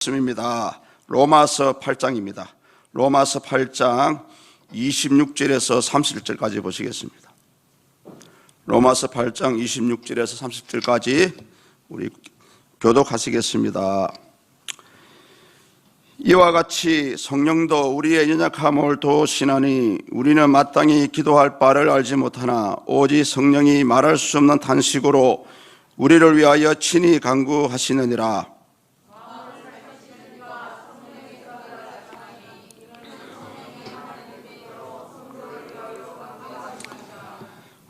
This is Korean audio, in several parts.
말씀입니다. 로마서 8장입니다. 로마서 8장 26절에서 30절까지 보시겠습니다. 로마서 8장 26절에서 30절까지 우리 교독하시겠습니다. 이와 같이 성령도 우리의 연약함을 도우시나니 우리는 마땅히 기도할 바를 알지 못하나 오직 성령이 말할 수 없는 탄식으로 우리를 위하여 친히 간구하시느니라.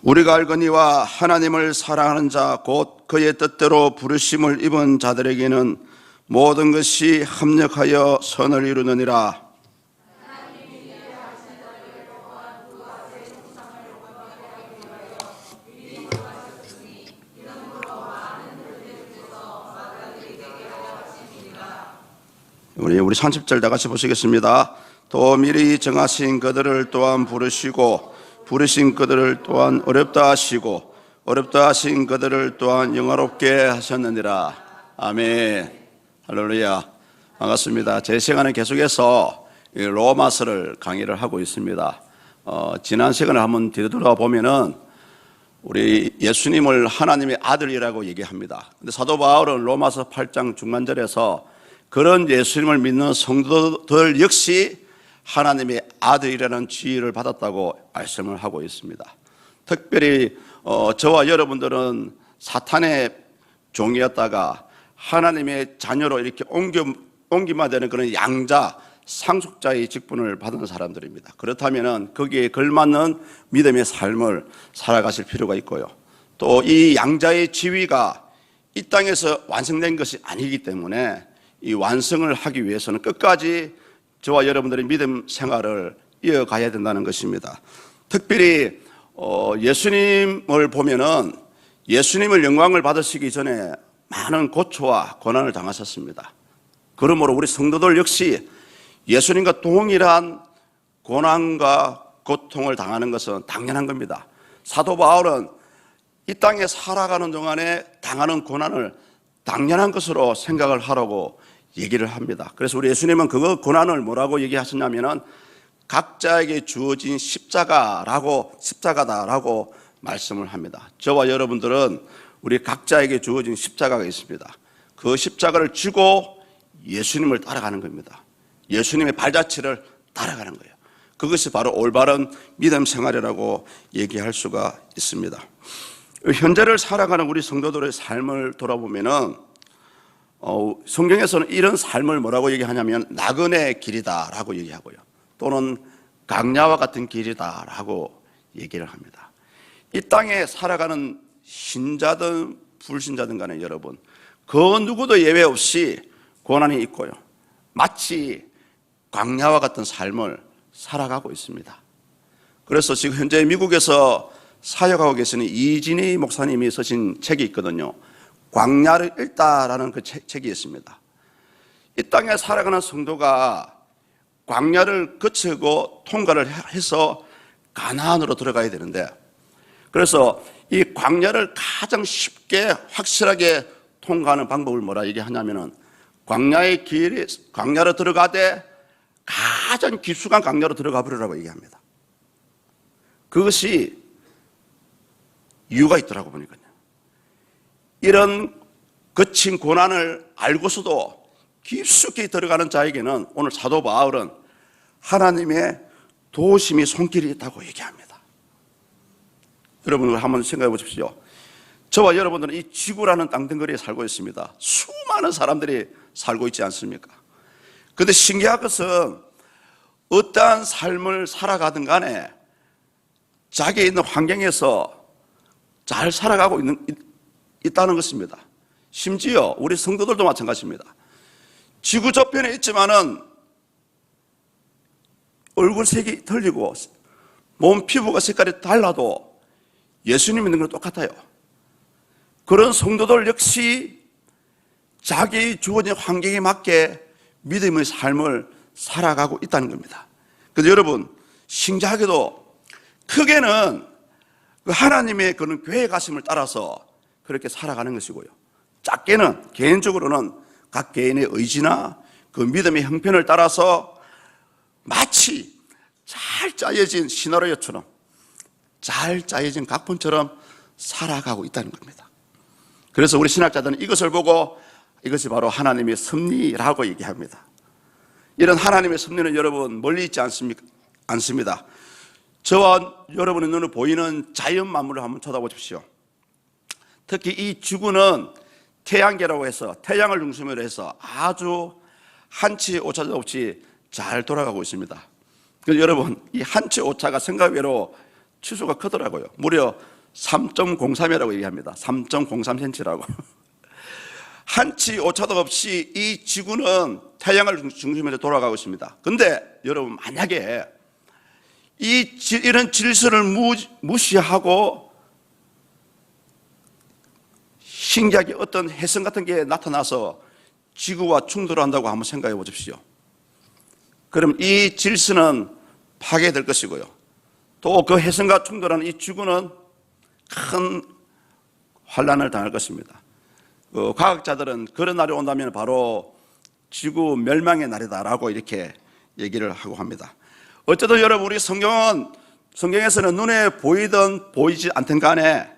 우리가 알거니와 하나님을 사랑하는 자 곧 그의 뜻대로 부르심을 입은 자들에게는 모든 것이 합력하여 선을 이루느니라. 우리 30절 다 같이 보시겠습니다. 또 미리 정하신 그들을 또한 부르시고 부르신 그들을 또한 어렵다 하시고 어렵다 하신 그들을 또한 영화롭게 하셨느니라. 아멘. 할렐루야. 반갑습니다. 제 시간에 계속해서 로마서를 강의를 하고 있습니다. 지난 시간에 한번 뒤돌아 보면은 우리 예수님을 하나님의 아들이라고 얘기합니다. 근데 사도 바울은 로마서 8장 중간절에서 그런 예수님을 믿는 성도들 역시 하나님의 아들이라는 지위를 받았다고 말씀을 하고 있습니다. 특별히 저와 여러분들은 사탄의 종이었다가 하나님의 자녀로 이렇게 옮기만 되는 그런 양자, 상속자의 직분을 받은 사람들입니다. 그렇다면 거기에 걸맞는 믿음의 삶을 살아가실 필요가 있고요. 또 이 양자의 지위가 이 땅에서 완성된 것이 아니기 때문에 이 완성을 하기 위해서는 끝까지 저와 여러분들의 믿음 생활을 이어가야 된다는 것입니다. 특별히 예수님을 보면은 예수님을 영광을 받으시기 전에 많은 고초와 고난을 당하셨습니다. 그러므로 우리 성도들 역시 예수님과 동일한 고난과 고통을 당하는 것은 당연한 겁니다. 사도 바울은 이 땅에 살아가는 동안에 당하는 고난을 당연한 것으로 생각을 하라고 얘기를 합니다. 그래서 우리 예수님은 그 고난을 뭐라고 얘기하셨냐면은 각자에게 주어진 십자가다라고 말씀을 합니다. 저와 여러분들은 우리 각자에게 주어진 십자가가 있습니다. 그 십자가를 쥐고 예수님을 따라가는 겁니다. 예수님의 발자취를 따라가는 거예요. 그것이 바로 올바른 믿음 생활이라고 얘기할 수가 있습니다. 현재를 살아가는 우리 성도들의 삶을 돌아보면은 성경에서는 이런 삶을 뭐라고 얘기하냐면 나그네 길이다라고 얘기하고요. 또는 강야와 같은 길이다라고 얘기를 합니다. 이 땅에 살아가는 신자든 불신자든 간에 여러분, 그 누구도 예외 없이 고난이 있고요. 마치 광야와 같은 삶을 살아가고 있습니다. 그래서 지금 현재 미국에서 사역하고 계시는 이진희 목사님이 쓰신 책이 있거든요. 광야를 읽다라는 그 책이 있습니다. 이 땅에 살아가는 성도가 광야를 거치고 통과를 해서 가나안으로 들어가야 되는데, 그래서 이 광야를 가장 쉽게 확실하게 통과하는 방법을 뭐라 얘기하냐면은 광야의 길에 광야로 들어가되 가장 깊숙한 광야로 들어가 버리라고 얘기합니다. 그것이 이유가 있더라고 보니까요. 이런 거친 고난을 알고서도 깊숙이 들어가는 자에게는 오늘 사도 바울은 하나님의 도우심이 손길이 있다고 얘기합니다. 여러분 한번 생각해 보십시오. 저와 여러분들은 이 지구라는 땅덩어리에 살고 있습니다. 수많은 사람들이 살고 있지 않습니까? 그런데 신기한 것은 어떠한 삶을 살아가든 간에 자기에 있는 환경에서 잘 살아가고 있다는 것입니다. 심지어 우리 성도들도 마찬가지입니다. 지구 저편에 있지만은 얼굴 색이 틀리고 몸 피부가 색깔이 달라도 예수님 믿는 건 똑같아요. 그런 성도들 역시 자기 주어진 환경에 맞게 믿음의 삶을 살아가고 있다는 겁니다. 그래서 여러분 신기하게도 크게는 하나님의 그런 계획하심을 따라서 그렇게 살아가는 것이고요. 작게는 개인적으로는 각 개인의 의지나 그 믿음의 형편을 따라서 마치 잘 짜여진 시나리오처럼, 잘 짜여진 각본처럼 살아가고 있다는 겁니다. 그래서 우리 신학자들은 이것을 보고 이것이 바로 하나님의 섭리라고 얘기합니다. 이런 하나님의 섭리는 여러분 멀리 있지 않습니다. 저와 여러분의 눈에 보이는 자연 만물을 한번 쳐다보십시오. 특히 이 지구는 태양계라고 해서 태양을 중심으로 해서 아주 한치 오차도 없이 잘 돌아가고 있습니다. 그래서 여러분, 이 한치 오차가 생각외로 치수가 크더라고요. 무려 3.03이라고 얘기합니다. 3.03cm라고. 한치 오차도 없이 이 지구는 태양을 중심으로 돌아가고 있습니다. 근데 여러분, 만약에 이런 질서를 무시하고 신기하게 어떤 혜성 같은 게 나타나서 지구와 충돌한다고 한번 생각해 보십시오. 그럼 이 질서는 파괴될 것이고요. 또 그 혜성과 충돌하는 이 지구는 큰 환란을 당할 것입니다. 과학자들은 그런 날이 온다면 바로 지구 멸망의 날이다라고 이렇게 얘기를 하고 합니다. 어쨌든 여러분, 우리 성경에서는 눈에 보이든 보이지 않든 간에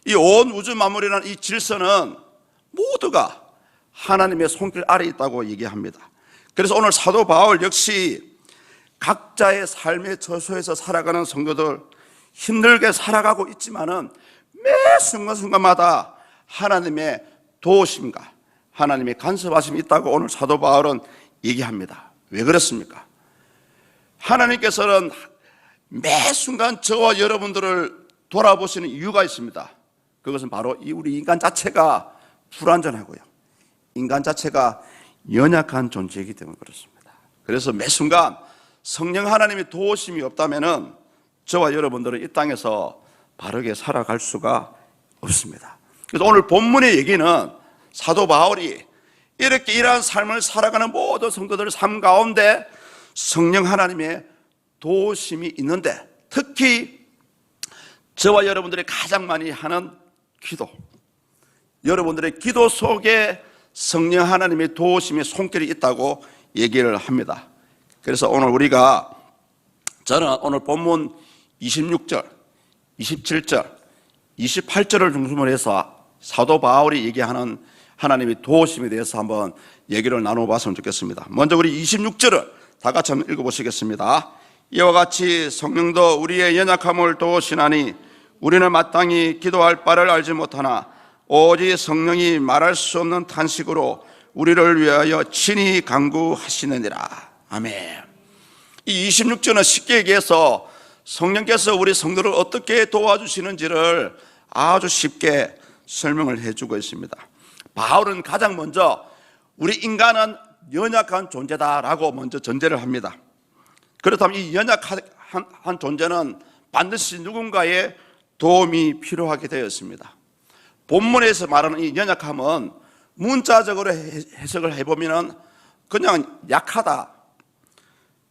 이 온 우주 만물이라는 이 질서는 모두가 하나님의 손길 아래 있다고 얘기합니다. 그래서 오늘 사도 바울 역시 각자의 삶의 저소에서 살아가는 성도들, 힘들게 살아가고 있지만은 매 순간순간마다 하나님의 도우심과 하나님의 간섭하심이 있다고 오늘 사도 바울은 얘기합니다. 왜 그렇습니까? 하나님께서는 매 순간 저와 여러분들을 돌아보시는 이유가 있습니다. 그것은 바로 우리 인간 자체가 불완전하고요, 인간 자체가 연약한 존재이기 때문에 그렇습니다. 그래서 매 순간 성령 하나님의 도우심이 없다면은 저와 여러분들은 이 땅에서 바르게 살아갈 수가 없습니다. 그래서 오늘 본문의 얘기는 사도 바울이 이렇게 이러한 삶을 살아가는 모든 성도들 삶 가운데 성령 하나님의 도우심이 있는데, 특히 저와 여러분들이 가장 많이 하는 기도, 여러분들의 기도 속에 성령 하나님의 도우심의 손길이 있다고 얘기를 합니다. 그래서 저는 오늘 본문 26절, 27절, 28절을 중심으로 해서 사도 바울이 얘기하는 하나님의 도우심에 대해서 한번 얘기를 나눠봤으면 좋겠습니다. 먼저 우리 26절을 다 같이 한번 읽어보시겠습니다. 이와 같이 성령도 우리의 연약함을 도우시나니 우리는 마땅히 기도할 바를 알지 못하나 오직 성령이 말할 수 없는 탄식으로 우리를 위하여 친히 간구하시느니라. 아멘. 이 26절은 쉽게 얘기해서 성령께서 우리 성도를 어떻게 도와주시는지를 아주 쉽게 설명을 해주고 있습니다. 바울은 가장 먼저 우리 인간은 연약한 존재다라고 먼저 전제를 합니다. 그렇다면 이 연약한 존재는 반드시 누군가의 도움이 필요하게 되었습니다. 본문에서 말하는 이 연약함은 문자적으로 해석을 해보면 그냥 약하다,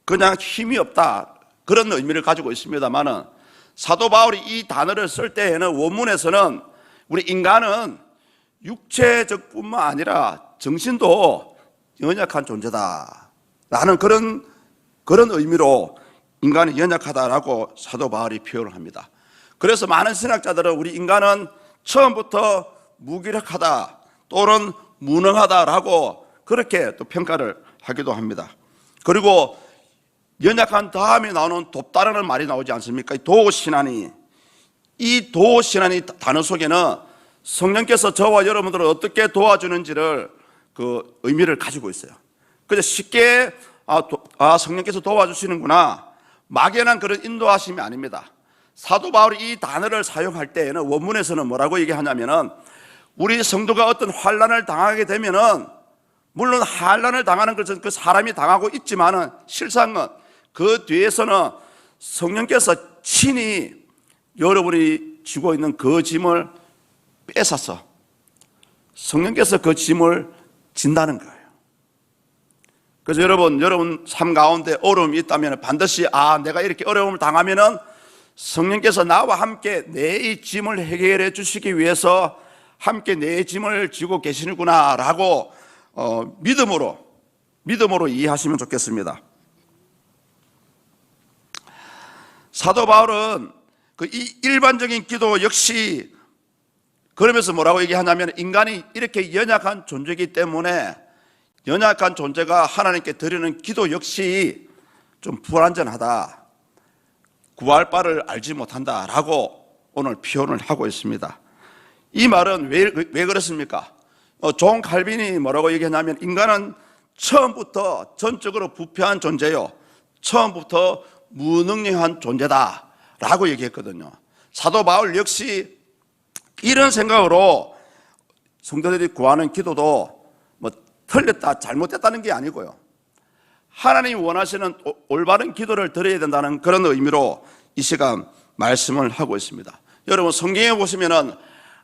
그냥 힘이 없다, 그런 의미를 가지고 있습니다만은 사도 바울이 이 단어를 쓸 때에는 원문에서는 우리 인간은 육체적 뿐만 아니라 정신도 연약한 존재다라는 그런 의미로 인간이 연약하다라고 사도 바울이 표현을 합니다. 그래서 많은 신학자들은 우리 인간은 처음부터 무기력하다 또는 무능하다라고 그렇게 또 평가를 하기도 합니다. 그리고 연약한 다음에 나오는 돕다라는 말이 나오지 않습니까? 도우시나니, 이 도우시나니 단어 속에는 성령께서 저와 여러분들을 어떻게 도와주는지를 그 의미를 가지고 있어요. 그래서 쉽게 성령께서 도와주시는구나, 막연한 그런 인도하심이 아닙니다. 사도 바울이 이 단어를 사용할 때에는 원문에서는 뭐라고 얘기하냐면은 우리 성도가 어떤 환난을 당하게 되면은 물론 환난을 당하는 것은 그 사람이 당하고 있지만은 실상은 그 뒤에서는 성령께서 친히 여러분이 지고 있는 그 짐을 뺏어서 성령께서 그 짐을 진다는 거예요. 그래서 여러분 삶 가운데 어려움이 있다면 반드시 내가 이렇게 어려움을 당하면은 성령께서 나와 함께 내 이 짐을 해결해 주시기 위해서 함께 내 짐을 지고 계시는구나 라고 믿음으로 이해하시면 좋겠습니다. 사도 바울은 이 일반적인 기도 역시 그러면서 뭐라고 얘기하냐면 인간이 이렇게 연약한 존재이기 때문에 연약한 존재가 하나님께 드리는 기도 역시 좀 불완전하다, 구할 바를 알지 못한다라고 오늘 표현을 하고 있습니다. 이 말은 왜 그렇습니까? 존 칼빈이 뭐라고 얘기하냐면 인간은 처음부터 전적으로 부패한 존재요, 처음부터 무능력한 존재다 라고 얘기했거든요. 사도 바울 역시 이런 생각으로 성도들이 구하는 기도도 뭐 틀렸다 잘못됐다는 게 아니고요, 하나님이 원하시는 올바른 기도를 드려야 된다는 그런 의미로 이 시간 말씀을 하고 있습니다. 여러분 성경에 보시면은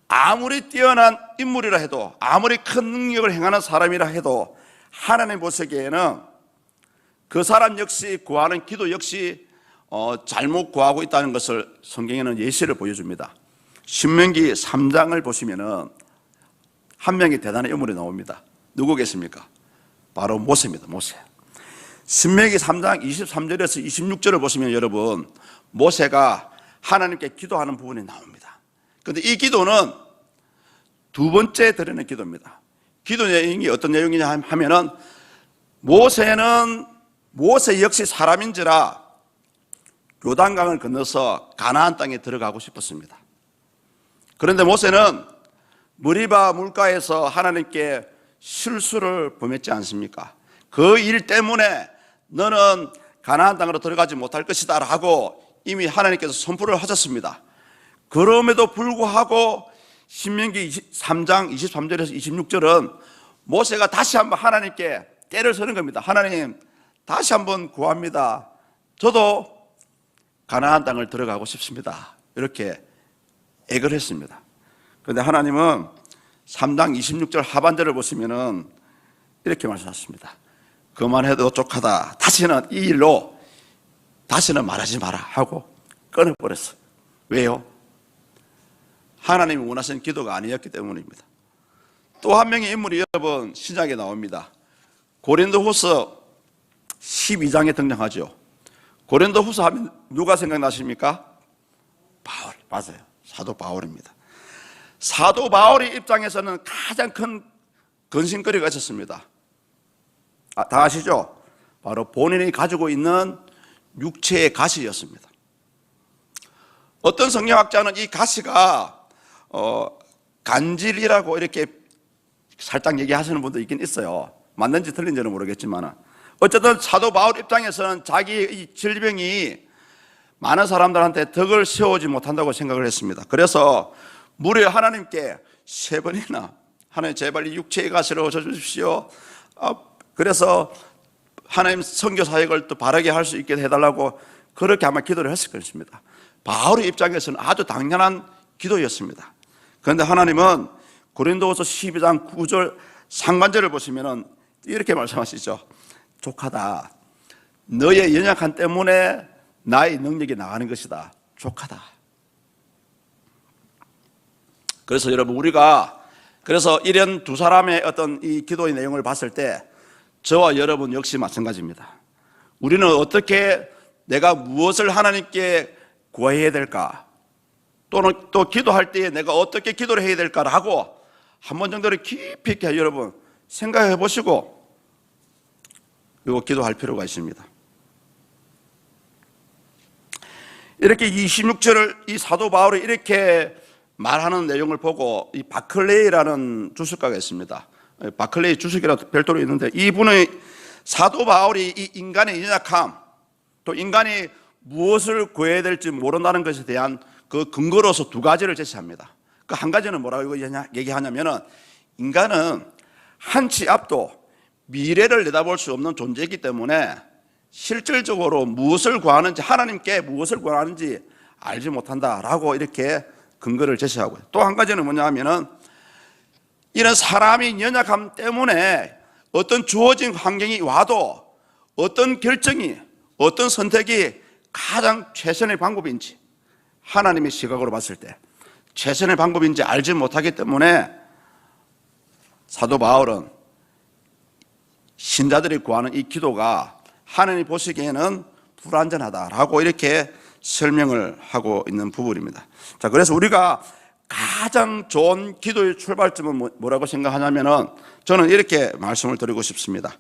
아무리 뛰어난 인물이라 해도, 아무리 큰 능력을 행하는 사람이라 해도 하나님 보시기에는 그 사람 역시 구하는 기도 역시 잘못 구하고 있다는 것을 성경에는 예시를 보여줍니다. 신명기 3장을 보시면은 한 명의 대단한 인물이 나옵니다. 누구겠습니까? 바로 모세입니다. 모세. 신명기 3장 23절에서 26절을 보시면 여러분 모세가 하나님께 기도하는 부분이 나옵니다. 그런데 이 기도는 두 번째 드리는 기도입니다. 기도 내용이 어떤 내용이냐 하면은 모세 역시 사람인지라 요단강을 건너서 가나안 땅에 들어가고 싶었습니다. 그런데 모세는 머리바 물가에서 하나님께 실수를 범했지 않습니까? 그 일 때문에 너는 가나안 땅으로 들어가지 못할 것이다 라고 이미 하나님께서 선포를 하셨습니다. 그럼에도 불구하고 신명기 3장 23절에서 26절은 모세가 다시 한번 하나님께 떼를 서는 겁니다. 하나님 다시 한번 구합니다. 저도 가나안 땅을 들어가고 싶습니다. 이렇게 애걸 했습니다. 그런데 하나님은 3장 26절 하반절을 보시면은 이렇게 말씀하셨습니다. 그만해도 족하다. 다시는 이 일로 다시는 말하지 마라 하고 끊어버렸어요. 왜요? 하나님이 원하시는 기도가 아니었기 때문입니다. 또 한 명의 인물이 여러분 신약에 나옵니다. 고린도후서 12장에 등장하죠. 고린도후서 하면 누가 생각나십니까? 바울, 맞아요. 사도 바울입니다. 사도 바울의 입장에서는 가장 큰 근심거리가 있었습니다. 다 아시죠? 바로 본인이 가지고 있는 육체의 가시였습니다. 어떤 성경학자는 이 가시가 간질이라고 이렇게 살짝 얘기하시는 분도 있긴 있어요. 맞는지 틀린지는 모르겠지만 어쨌든 사도 바울 입장에서는 자기의 이 질병이 많은 사람들한테 덕을 세우지 못한다고 생각을 했습니다. 그래서 무려 하나님께 3번이나 하나님 제발 이 육체의 가시를 어져주십시오. 그래서 하나님 선교 사역을 또 바르게 할 수 있게 해달라고 그렇게 아마 기도를 했을 것입니다. 바울의 입장에서는 아주 당연한 기도였습니다. 그런데 하나님은 고린도후서 12장 9절 상반절을 보시면은 이렇게 말씀하시죠. 족하다. 너의 연약함 때문에 나의 능력이 나가는 것이다. 족하다. 그래서 여러분 그래서 이런 두 사람의 어떤 이 기도의 내용을 봤을 때 저와 여러분 역시 마찬가지입니다. 우리는 어떻게 내가 무엇을 하나님께 구해야 될까? 또는 또 기도할 때에 내가 어떻게 기도를 해야 될까라고 한 번 정도를 깊이 있게 여러분 생각해 보시고 그리고 기도할 필요가 있습니다. 이렇게 26절을 이 사도 바울이 이렇게 말하는 내용을 보고 이 바클레이라는 주석가가 있습니다. 바클레이 주석이라도 별도로 있는데 이분의 사도 바울이 이 인간의 연약함 또 인간이 무엇을 구해야 될지 모른다는 것에 대한 그 근거로서 두 가지를 제시합니다. 그 한 가지는 뭐라고 얘기하냐면은 인간은 한치 앞도 미래를 내다볼 수 없는 존재이기 때문에 실질적으로 무엇을 구하는지 하나님께 무엇을 구하는지 알지 못한다라고 이렇게 근거를 제시하고요. 또 한 가지는 뭐냐 하면은 이런 사람이 연약함 때문에 어떤 주어진 환경이 와도 어떤 결정이 어떤 선택이 가장 최선의 방법인지 하나님의 시각으로 봤을 때 최선의 방법인지 알지 못하기 때문에 사도 바울은 신자들이 구하는 이 기도가 하나님이 보시기에는 불완전하다라고 이렇게 설명을 하고 있는 부분입니다. 자, 그래서 우리가 가장 좋은 기도의 출발점은 뭐라고 생각하냐면은 저는 이렇게 말씀을 드리고 싶습니다.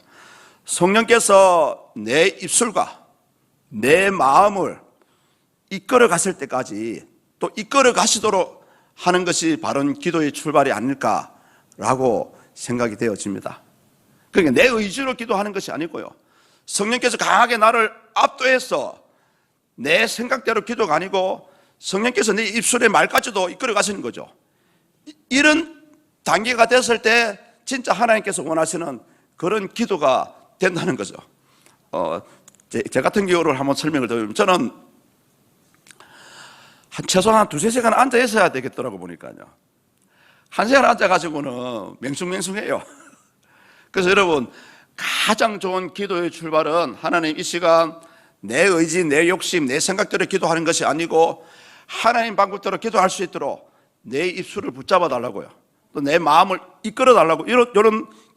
성령께서 내 입술과 내 마음을 이끌어 갔을 때까지 또 이끌어 가시도록 하는 것이 바른 기도의 출발이 아닐까라고 생각이 되어집니다. 그러니까 내 의지로 기도하는 것이 아니고요, 성령께서 강하게 나를 압도해서 내 생각대로 기도가 아니고 성령께서 내 입술의 말까지도 이끌어 가시는 거죠. 이런 단계가 됐을 때 진짜 하나님께서 원하시는 그런 기도가 된다는 거죠. 제 같은 경우를 한번 설명을 드리면, 저는 최소한 두세 시간 앉아 있어야 되겠더라고 보니까요. 한 시간 앉아가지고는 맹숭맹숭해요. 그래서 여러분, 가장 좋은 기도의 출발은 하나님 이 시간 내 의지, 내 욕심, 내 생각대로 기도하는 것이 아니고 하나님 방법대로 기도할 수 있도록 내 입술을 붙잡아 달라고요. 또 내 마음을 이끌어 달라고, 이런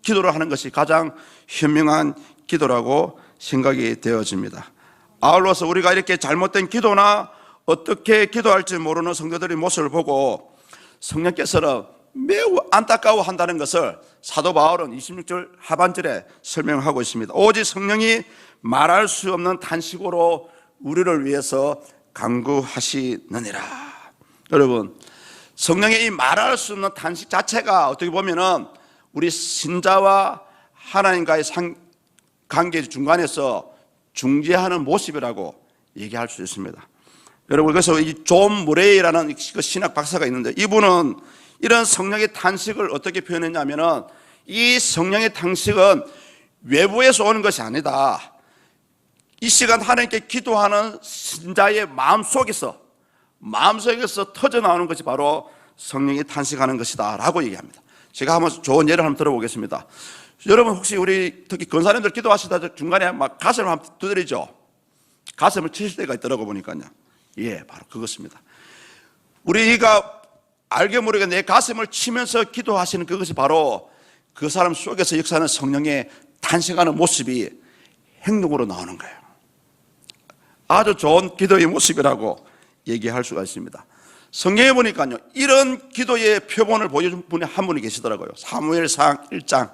기도를 하는 것이 가장 현명한 기도라고 생각이 되어집니다. 아울러서 우리가 이렇게 잘못된 기도나 어떻게 기도할지 모르는 성도들의 모습을 보고 성령께서는 매우 안타까워한다는 것을 사도 바울은 26절 하반절에 설명하고 있습니다. 오직 성령이 말할 수 없는 탄식으로 우리를 위해서 간구하시느니라. 여러분, 성령의 이 말할 수 없는 탄식 자체가 어떻게 보면은 우리 신자와 하나님과의 관계 중간에서 중재하는 모습이라고 얘기할 수 있습니다. 여러분, 그래서 이 존 무레이라는 신학 박사가 있는데, 이분은 이런 성령의 탄식을 어떻게 표현했냐면은, 이 성령의 탄식은 외부에서 오는 것이 아니다. 이 시간 하나님께 기도하는 신자의 마음속에서 터져 나오는 것이 바로 성령이 탄식하는 것이다 라고 얘기합니다. 제가 한번 좋은 예를 한번 들어보겠습니다. 여러분, 혹시 우리 특히 권사님들 기도하시다 중간에 막 가슴을 한번 두드리죠? 가슴을 치실 때가 있더라고 보니까요. 예, 바로 그것입니다. 우리가 알게 모르게 내 가슴을 치면서 기도하시는 그것이 바로 그 사람 속에서 역사하는 성령의 탄식하는 모습이 행동으로 나오는 거예요. 아주 좋은 기도의 모습이라고 얘기할 수가 있습니다. 성경에 보니까요, 이런 기도의 표본을 보여준 분이 한 분이 계시더라고요. 사무엘상 1장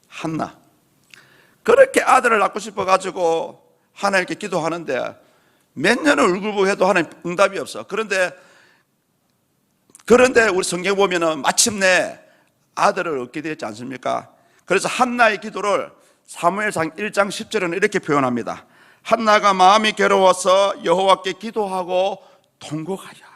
한나. 그렇게 아들을 낳고 싶어가지고 하나님께 기도하는데 몇 년을 울고불고해도 하나님 응답이 없어. 그런데 우리 성경에 보면은 마침내 아들을 얻게 되었지 않습니까? 그래서 한나의 기도를 사무엘상 1장 10절에는 이렇게 표현합니다. 한나가 마음이 괴로워서 여호와께 기도하고 통곡하여.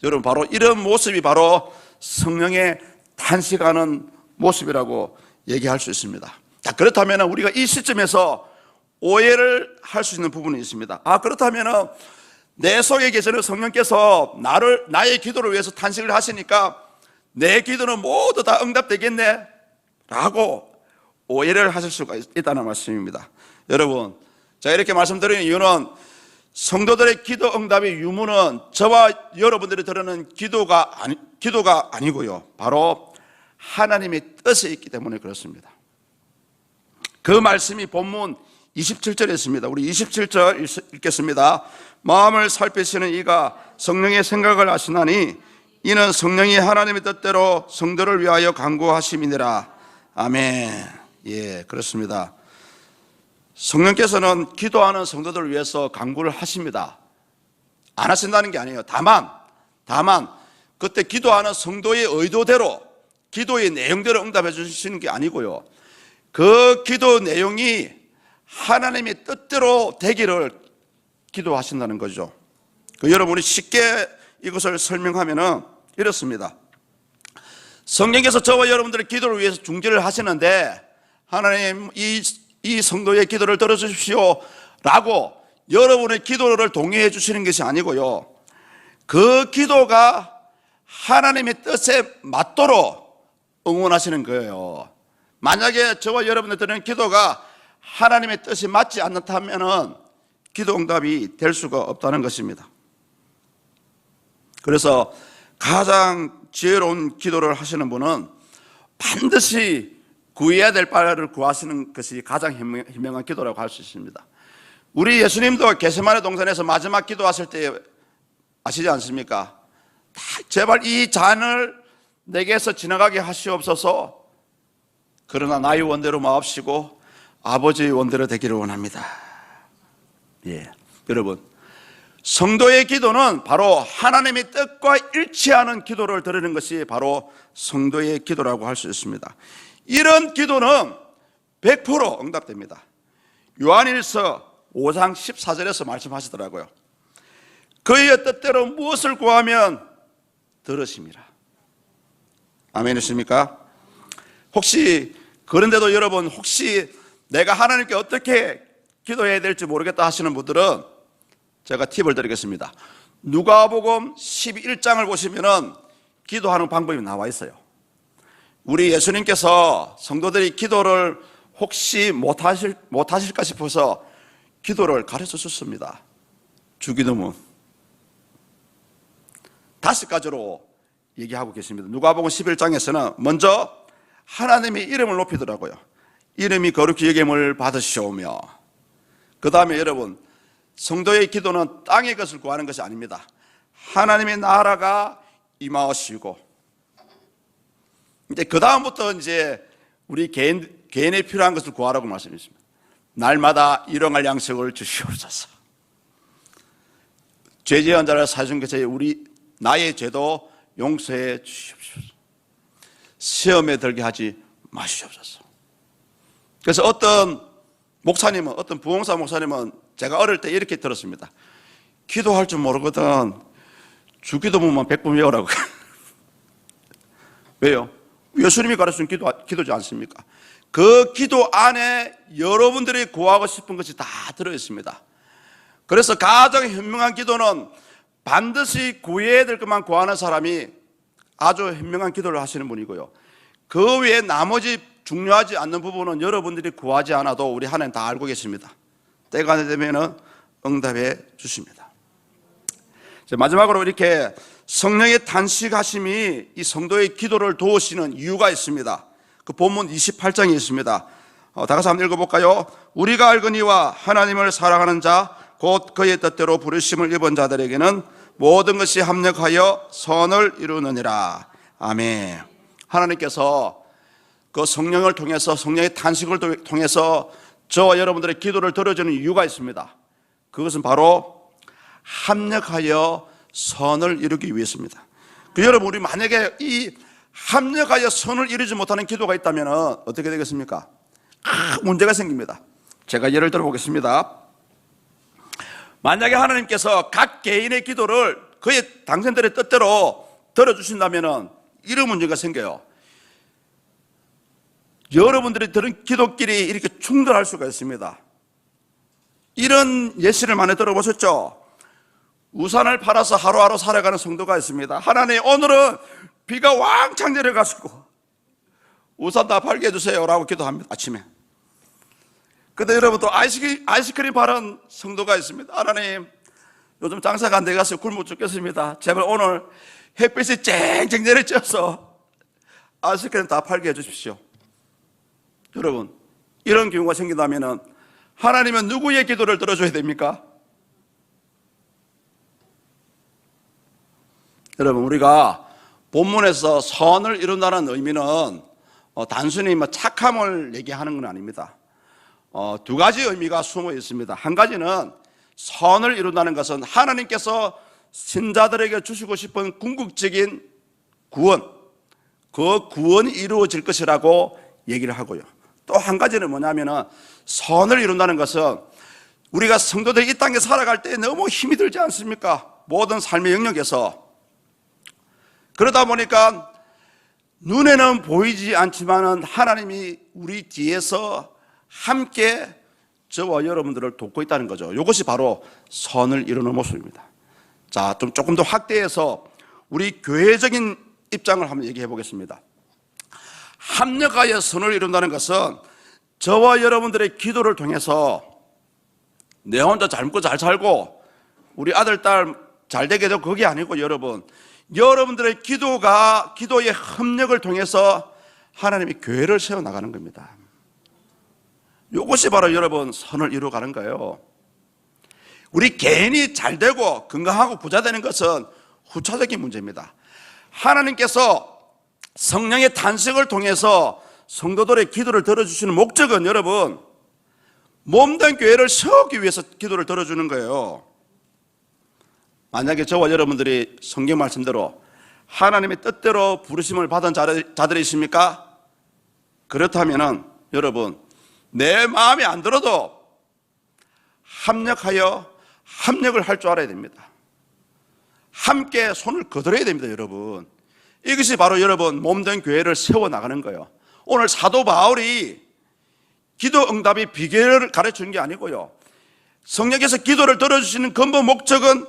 여러분, 바로 이런 모습이 바로 성령의 탄식하는 모습이라고 얘기할 수 있습니다. 자, 그렇다면 우리가 이 시점에서 오해를 할 수 있는 부분이 있습니다. 그렇다면 내 속에 계시는 성령께서 나의 기도를 위해서 탄식을 하시니까 내 기도는 모두 다 응답되겠네 라고 오해를 하실 수가 있다는 말씀입니다. 여러분, 제가 이렇게 말씀드리는 이유는 성도들의 기도 응답의 유무는 저와 여러분들이 드리는 기도가 아니고요, 바로 하나님의 뜻에 있기 때문에 그렇습니다. 그 말씀이 본문 27절에 있습니다. 우리 27절 읽겠습니다. 마음을 살피시는 이가 성령의 생각을 아시나니 이는 성령이 하나님의 뜻대로 성도를 위하여 간구하심이니라. 아멘. 예, 그렇습니다. 성령께서는 기도하는 성도들을 위해서 간구를 하십니다. 안 하신다는 게 아니에요. 다만 그때 기도하는 성도의 의도대로, 기도의 내용대로 응답해 주시는 게 아니고요, 그 기도 내용이 하나님의 뜻대로 되기를 기도하신다는 거죠. 여러분이 쉽게 이것을 설명하면은 이렇습니다. 성령께서 저와 여러분들의 기도를 위해서 중재를 하시는데, 하나님 이 성도의 기도를 들어주십시오 라고 여러분의 기도를 동의해 주시는 것이 아니고요, 그 기도가 하나님의 뜻에 맞도록 응원하시는 거예요. 만약에 저와 여러분들 드리는 기도가 하나님의 뜻이 맞지 않다면 기도 응답이 될 수가 없다는 것입니다. 그래서 가장 지혜로운 기도를 하시는 분은 반드시 구해야 될 바를 구하시는 것이 가장 현명한 기도라고 할 수 있습니다. 우리 예수님도 겟세마네 동산에서 마지막 기도하실 때 아시지 않습니까? 제발 이 잔을 내게서 지나가게 하시옵소서. 그러나 나의 원대로 마옵시고 아버지의 원대로 되기를 원합니다. 예, 여러분, 성도의 기도는 바로 하나님의 뜻과 일치하는 기도를 드리는 것이 바로 성도의 기도라고 할 수 있습니다. 이런 기도는 100% 응답됩니다. 요한일서 5장 14절에서 말씀하시더라고요. 그의 뜻대로 무엇을 구하면 들으심이라. 아멘이십니까? 혹시 그런데도 여러분, 혹시 내가 하나님께 어떻게 기도해야 될지 모르겠다 하시는 분들은 제가 팁을 드리겠습니다. 누가복음 11장을 보시면은 기도하는 방법이 나와 있어요. 우리 예수님께서 성도들이 기도를 혹시 못하실까 싶어서 기도를 가르쳐 줬습니다. 주기도문 5가지로 얘기하고 계십니다. 누가복음 11장에서는 먼저 하나님의 이름을 높이더라고요. 이름이 거룩히 여김을 받으시오며, 그 다음에 여러분, 성도의 기도는 땅의 것을 구하는 것이 아닙니다. 하나님의 나라가 임하시고, 이제 그 다음부터 이제 우리 개인에 필요한 것을 구하라고 말씀했습니다. 날마다 일용할 양식을 주시옵소서. 죄 지은 자를 사하신 것에 나의 죄도 용서해 주시옵소서. 시험에 들게 하지 마시옵소서. 그래서 어떤 부흥사 목사님은 제가 어릴 때 이렇게 들었습니다. 기도할 줄 모르거든 주기도문만 100번 외우라고. 왜요? 예수님이 가르친 기도지 않습니까? 그 기도 안에 여러분들이 구하고 싶은 것이 다 들어있습니다. 그래서 가장 현명한 기도는 반드시 구해야 될 것만 구하는 사람이 아주 현명한 기도를 하시는 분이고요. 그 외에 나머지 중요하지 않는 부분은 여러분들이 구하지 않아도 우리 하나님 다 알고 계십니다. 때가 되면 응답해 주십니다. 마지막으로 이렇게 성령의 탄식하심이 이 성도의 기도를 도우시는 이유가 있습니다. 그 본문 28장에 있습니다. 다 같이 한번 읽어볼까요? 우리가 알거니와 하나님을 사랑하는 자 곧 그의 뜻대로 부르심을 입은 자들에게는 모든 것이 합력하여 선을 이루느니라. 아멘. 하나님께서 그 성령을 통해서, 성령의 탄식을 통해서 저와 여러분들의 기도를 들어주는 이유가 있습니다. 그것은 바로 합력하여 선을 이루기 위해서입니다. 여러분, 우리 만약에 이 합력하여 선을 이루지 못하는 기도가 있다면 어떻게 되겠습니까? 문제가 생깁니다. 제가 예를 들어 보겠습니다. 만약에 하나님께서 각 개인의 기도를 그의 당신들의 뜻대로 들어주신다면 이런 문제가 생겨요. 여러분들이 들은 기도끼리 이렇게 충돌할 수가 있습니다. 이런 예시를 많이 들어보셨죠? 우산을 팔아서 하루하루 살아가는 성도가 있습니다. 하나님, 오늘은 비가 왕창 내려가지고 우산 다 팔게 해주세요 라고 기도합니다. 아침에. 근데 여러분, 또 아이스크림 파는 성도가 있습니다. 하나님, 요즘 장사가 안 돼가서 굶어 죽겠습니다. 제발 오늘 햇빛이 쨍쨍 내려쬐서 아이스크림 다 팔게 해주십시오. 여러분, 이런 경우가 생긴다면 하나님은 누구의 기도를 들어줘야 됩니까? 여러분, 우리가 본문에서 선을 이룬다는 의미는 단순히 착함을 얘기하는 건 아닙니다. 2가지 의미가 숨어 있습니다. 한 가지는 선을 이룬다는 것은 하나님께서 신자들에게 주시고 싶은 궁극적인 구원, 그 구원이 이루어질 것이라고 얘기를 하고요. 또 한 가지는 뭐냐면은 선을 이룬다는 것은 우리가 성도들이 이 땅에 살아갈 때 너무 힘이 들지 않습니까? 모든 삶의 영역에서. 그러다 보니까 눈에는 보이지 않지만은 하나님이 우리 뒤에서 함께 저와 여러분들을 돕고 있다는 거죠. 이것이 바로 선을 이루는 모습입니다. 자, 조금 더 확대해서 우리 교회적인 입장을 한번 얘기해 보겠습니다. 합력하여 선을 이룬다는 것은 저와 여러분들의 기도를 통해서 내 혼자 잘 먹고 잘 살고 우리 아들, 딸 잘 되게 되고 그게 아니고 여러분들의 기도의 협력을 통해서 하나님이 교회를 세워나가는 겁니다. 이것이 바로 여러분 선을 이루어가는 거예요. 우리 개인이 잘되고 건강하고 부자 되는 것은 후차적인 문제입니다. 하나님께서 성령의 탄생을 통해서 성도들의 기도를 들어주시는 목적은 여러분 몸된 교회를 세우기 위해서 기도를 들어주는 거예요. 만약에 저와 여러분들이 성경 말씀대로 하나님의 뜻대로 부르심을 받은 자들이십니까? 그렇다면은 여러분 내 마음에 안 들어도 합력을 할 줄 알아야 됩니다. 함께 손을 거들어야 됩니다, 여러분. 이것이 바로 여러분 몸된 교회를 세워나가는 거예요. 오늘 사도 바울이 기도 응답의 비결을 가르치는 게 아니고요, 성령께서 기도를 들어주시는 근본 목적은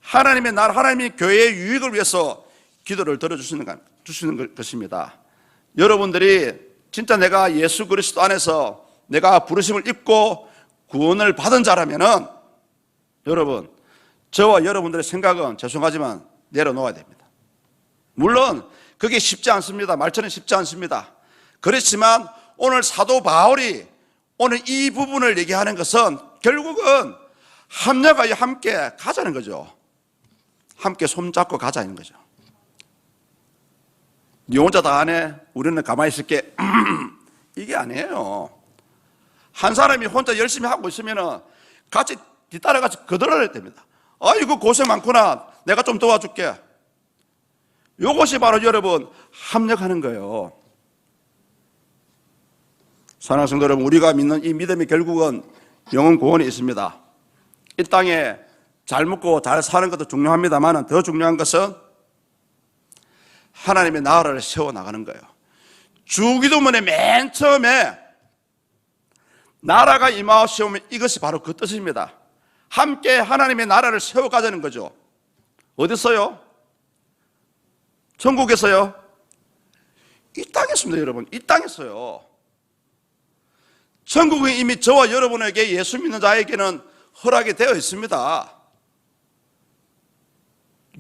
하나님의 나라, 하나님의 교회의 유익을 위해서 기도를 들어주시는 것입니다. 여러분들이 진짜 내가 예수 그리스도 안에서 내가 부르심을 입고 구원을 받은 자라면은 여러분 저와 여러분들의 생각은 죄송하지만 내려놓아야 됩니다. 물론 그게 쉽지 않습니다. 말처럼 쉽지 않습니다. 그렇지만 오늘 사도 바울이 오늘 이 부분을 얘기하는 것은 결국은 합력하여 함께 가자는 거죠. 함께 손잡고 가자는 거죠. 니 혼자 다 하네, 우리는 가만히 있을게, 이게 아니에요. 한 사람이 혼자 열심히 하고 있으면 같이 뒤따라가서 거들어야 됩니다. 아이고 고생 많구나, 내가 좀 도와줄게. 이것이 바로 여러분 합력하는 거예요. 사랑하는 성도 여러분, 우리가 믿는 이 믿음이 결국은 영혼 구원이 있습니다. 이 땅에 잘 먹고 잘 사는 것도 중요합니다만 더 중요한 것은 하나님의 나라를 세워나가는 거예요. 주기도문의 맨 처음에 나라가 임하시오면 이것이 바로 그 뜻입니다. 함께 하나님의 나라를 세워가자는 거죠. 어디서요? 천국에서요? 이 땅에서입니다, 여러분. 이 땅에서요. 천국은 이미 저와 여러분에게 예수 믿는 자에게는 허락이 되어 있습니다.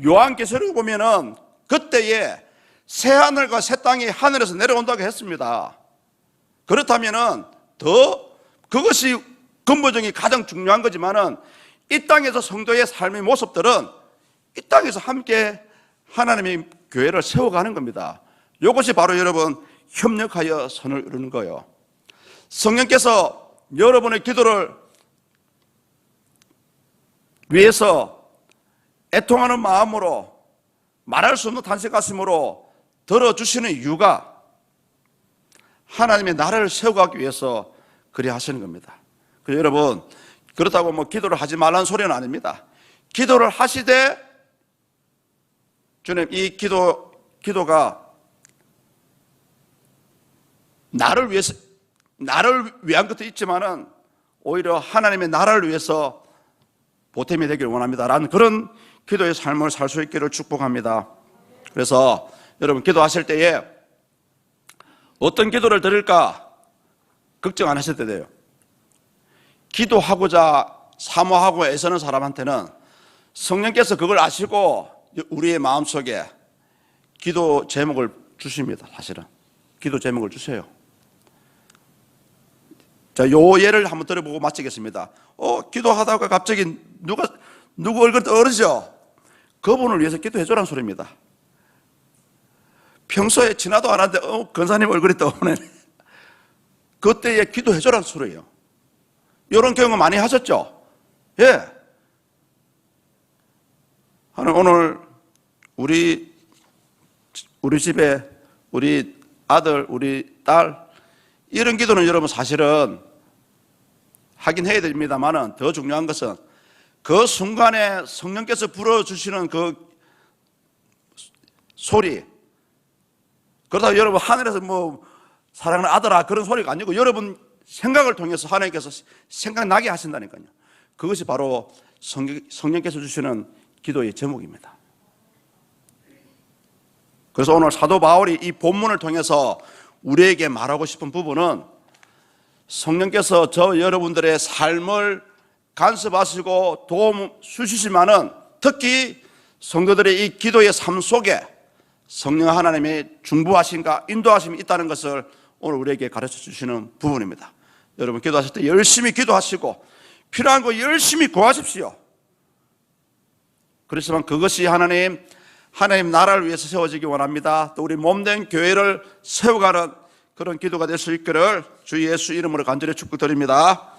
요한계시록을 보면은 그때에 새 하늘과 새 땅이 하늘에서 내려온다고 했습니다. 그렇다면은 더 그것이 근본적인 가장 중요한 거지만은 이 땅에서 성도의 삶의 모습들은 이 땅에서 함께 하나님의 교회를 세워가는 겁니다. 이것이 바로 여러분 협력하여 선을 이루는 거예요. 성령께서 여러분의 기도를 위해서 애통하는 마음으로 말할 수 없는 탄식 가슴으로 들어주시는 이유가 하나님의 나라를 세워가기 위해서 그리 하시는 겁니다. 그래서 여러분 그렇다고 뭐 기도를 하지 말라는 소리는 아닙니다. 기도를 하시되 주님 이 기도가 나를 위한 것도 있지만은 오히려 하나님의 나라를 위해서 보탬이 되기를 원합니다라는 그런 기도의 삶을 살 수 있기를 축복합니다. 그래서 여러분 기도하실 때에 어떤 기도를 드릴까 걱정 안 하셔도 돼요. 기도하고자 사모하고 애쓰는 사람한테는 성령께서 그걸 아시고 우리의 마음속에 기도 제목을 주십니다. 사실은 기도 제목을 주세요. 자, 요 예를 한번 들어보고 마치겠습니다. 기도하다가 갑자기 누구 얼굴이 떠오르죠? 그분을 위해서 기도해줘라는 소리입니다. 평소에 지나도 않았는데 권사님 얼굴이 떠오르네. 그때에 기도해줘라는 소리예요. 이런 경우 많이 하셨죠? 예. 오늘 우리 집에 우리 아들, 우리 딸 이런 기도는 여러분 사실은 하긴 해야 됩니다만은 더 중요한 것은 그 순간에 성령께서 불어주시는 그 소리, 그러다 여러분 하늘에서 뭐 사랑하는 아들아 그런 소리가 아니고 여러분 생각을 통해서 하나님께서 생각나게 하신다니까요. 그것이 바로 성령께서 주시는 기도의 제목입니다. 그래서 오늘 사도 바울이 이 본문을 통해서 우리에게 말하고 싶은 부분은 성령께서 저 여러분들의 삶을 간섭하시고 도움 주시지만은 특히 성도들의 이 기도의 삶 속에 성령 하나님의 중보하심과 인도하심이 있다는 것을 오늘 우리에게 가르쳐 주시는 부분입니다. 여러분 기도하실 때 열심히 기도하시고 필요한 거 열심히 구하십시오. 그렇지만 그것이 하나님 나라를 위해서 세워지기 원합니다. 또 우리 몸된 교회를 세워가는 그런 기도가 될 수 있기를 주 예수 이름으로 간절히 축복드립니다.